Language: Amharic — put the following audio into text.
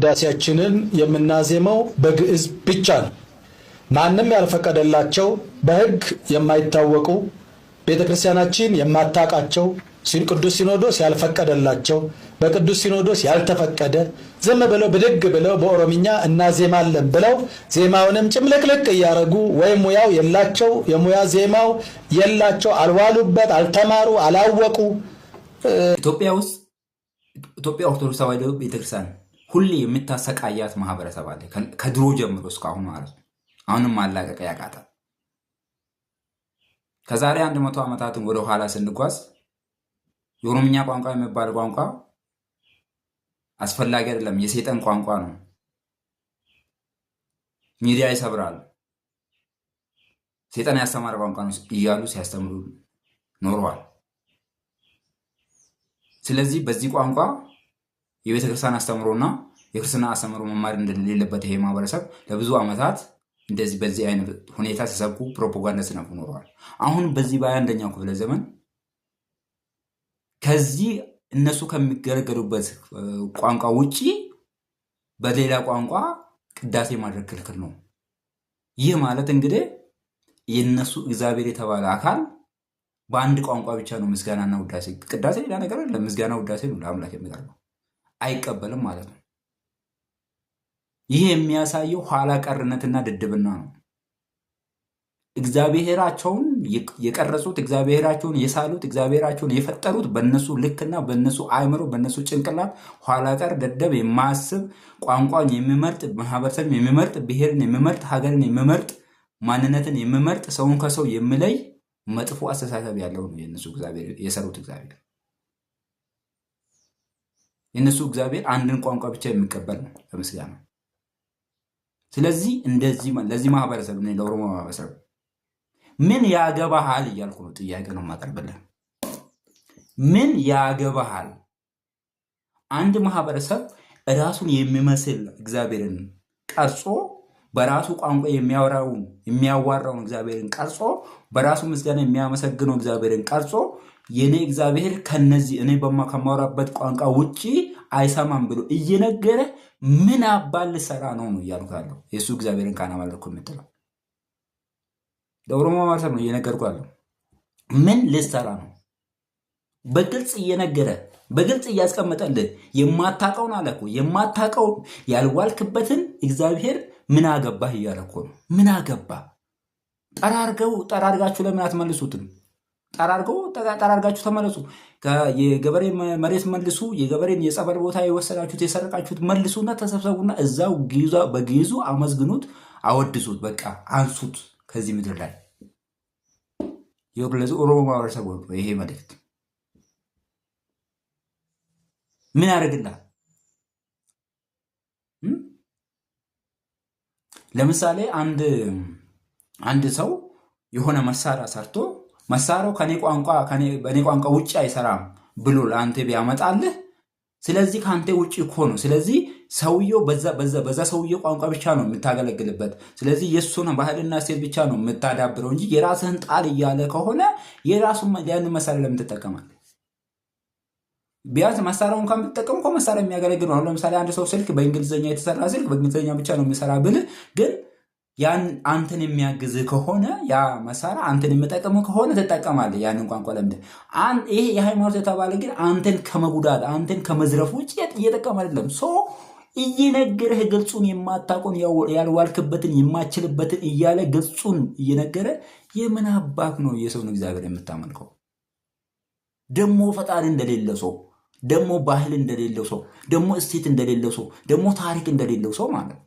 ቅዳሴያችንን የምናዜመው በግዕዝ ብቻ ነው። ማንም ያልፈቀደላቸው በሕግ የማይታወቁ ቤተክርስቲያናችን የማታውቃቸው ቅዱስ ሲኖዶስ ያልፈቀደላቸው በቅዱስ ሲኖዶስ ያልተፈቀደ ዝም ብለው ብድግ ብለው በኦሮምኛ እናዜማለን ብለው ዜማውንም ጭምልቅልቅ እያረጉ ወይ ሙያው የላቸው የሙያ ዜማው የላቸው አልዋሉበት አልተማሩ አላወቁ። ኢትዮጵያ ውስጥ ኢትዮጵያ ኦርቶዶክስ ተዋሕዶ ቤተክርስቲያን ሁሌ የምታሰቃያት ማህበረሰብ አለ፣ ከድሮ ጀምሮ እስካሁን ማለት ነው። አሁንም ማላቀቅ ያቃታል። ከዛሬ 100 ዓመታትን ወደ ኋላ ስንጓዝ የኦሮምኛ ቋንቋ የሚባል ቋንቋ አስፈላጊ አይደለም፣ የሰይጣን ቋንቋ ነው፣ ሚዲያ ይሰብራል፣ ሰይጣን ያስተማረ ቋንቋ ነው እያሉ ሲያስተምሩ ኖረዋል። ስለዚህ በዚህ ቋንቋ የቤተክርስቲያን አስተምሮና የክርስትና አስተምሮ መማር እንደሌለበት ይሄ ማህበረሰብ ለብዙ ዓመታት እንደዚህ በዚህ አይነት ሁኔታ ሲሰብኩ ፕሮፓጋንዳ ሲነፉ ኖረዋል። አሁን በዚህ በ21ኛው ክፍለ ዘመን ከዚህ እነሱ ከሚገለገሉበት ቋንቋ ውጪ በሌላ ቋንቋ ቅዳሴ ማድረግ ክልክል ነው። ይህ ማለት እንግዲህ የነሱ እግዚአብሔር የተባለ አካል በአንድ ቋንቋ ብቻ ነው ምስጋናና ውዳሴ። ቅዳሴ ሌላ ነገር አይደለም፣ ምስጋና ውዳሴ ነው ለአምላክ የሚቀርበው፣ አይቀበልም ማለት ነው። ይህ የሚያሳየው ኋላ ቀርነትና ድድብና ነው። እግዚአብሔራቸውን የቀረጹት እግዚአብሔራቸውን የሳሉት እግዚአብሔራቸውን የፈጠሩት በነሱ ልክና በነሱ አእምሮ በነሱ ጭንቅላት ኋላ ቀር ደደብ የማያስብ ቋንቋን የሚመርጥ ማህበረሰብ የሚመርጥ ብሔርን የሚመርጥ ሀገርን የሚመርጥ ማንነትን የሚመርጥ ሰውን ከሰው የሚለይ መጥፎ አስተሳሰብ ያለው ነው የነሱ እግዚአብሔር የሰሩት እግዚአብሔር። የነሱ እግዚአብሔር አንድን ቋንቋ ብቻ የሚቀበል ነው በምስጋና። ስለዚህ እንደዚህ ለዚህ ማህበረሰብ ነው ለኦሮሞ ማህበረሰብ ምን ያገባሃል እያልኩ ነው ጥያቄ ነው ማቀርብልህ። ምን ያገባሃል? አንድ ማህበረሰብ ራሱን የሚመስል እግዚአብሔርን ቀርጾ በራሱ ቋንቋ የሚያዋራውን እግዚአብሔርን ቀርጾ በራሱ ምስጋና የሚያመሰግነው እግዚአብሔርን ቀርጾ የኔ እግዚአብሔር ከነዚህ እኔ ከማወራበት ቋንቋ ውጪ አይሰማም ብሎ እየነገረ ምን አባል ልሰራ ነው እያልኩ ያለው የሱ እግዚአብሔርን ካናመለኩ የምትለው ለኦሮሞ ማህበረሰብ ነው እየነገርኩ ያለው። ምን ልሰራ ነው? በግልጽ እየነገረ በግልጽ እያስቀመጠልህ የማታውቀውን አለ እኮ የማታውቀውን ያልዋልክበትን እግዚአብሔር ምን አገባህ እያለ እኮ ነው። ምን አገባ? ጠራርጋችሁ ለምን አትመልሱትም? ጠራርጋችሁ ተመለሱ። የገበሬ መሬት መልሱ። የገበሬን የጸበል ቦታ የወሰዳችሁት የሰረቃችሁት መልሱና ተሰብሰቡና እዛው በግይዙ አመስግኑት፣ አወድሱት፣ በቃ አንሱት ከዚህ ምድር ላይ። የግለጹ ኦሮሞ ማህበረሰብ ይሄ መልእክት ምን ያደርግልሃል? ለምሳሌ አንድ ሰው የሆነ መሳሪያ ሰርቶ መሳሪያው በኔ ቋንቋ ውጪ አይሰራም ብሎ ለአንተ ቢያመጣልህ፣ ስለዚህ ከአንተ ውጪ እኮ ነው። ስለዚህ ሰውየው በዛ ሰውየው ቋንቋ ብቻ ነው የምታገለግልበት። ስለዚህ የሱን ባህልና እሴት ብቻ ነው የምታዳብረው እንጂ የራስህን ጣል እያለ ከሆነ የራሱን ያን መሳሪያ ለምን ትጠቀማለህ? ቢያንስ መሳሪያውን ከምትጠቀም እኮ መሳሪያ የሚያገለግል ነው። ለምሳሌ አንድ ሰው ስልክ በእንግሊዝኛ የተሰራ ስልክ በእንግሊዝኛ ብቻ ነው የሚሰራ ብልህ፣ ግን ያን አንተን የሚያግዝ ከሆነ ያ መሳሪያ አንተን የሚጠቅም ከሆነ ትጠቀማለህ ያንን ቋንቋ ለምደ። ይሄ የሃይማኖት የተባለ ግን አንተን ከመጉዳት አንተን ከመዝረፍ ውጭ እየጠቀም አይደለም። እየነገረህ ግልጹን የማታውቀውን ያልዋልክበትን የማችልበትን እያለ ግልጹን እየነገረ የምን አባክ ነው የሰውን እግዚአብሔር የምታመልከው? ደሞ ፈጣሪ እንደሌለው ሰው፣ ደሞ ባህል እንደሌለው ሰው፣ ደሞ እሴት እንደሌለው ሰው፣ ደሞ ታሪክ እንደሌለው ሰው ማለት ነው።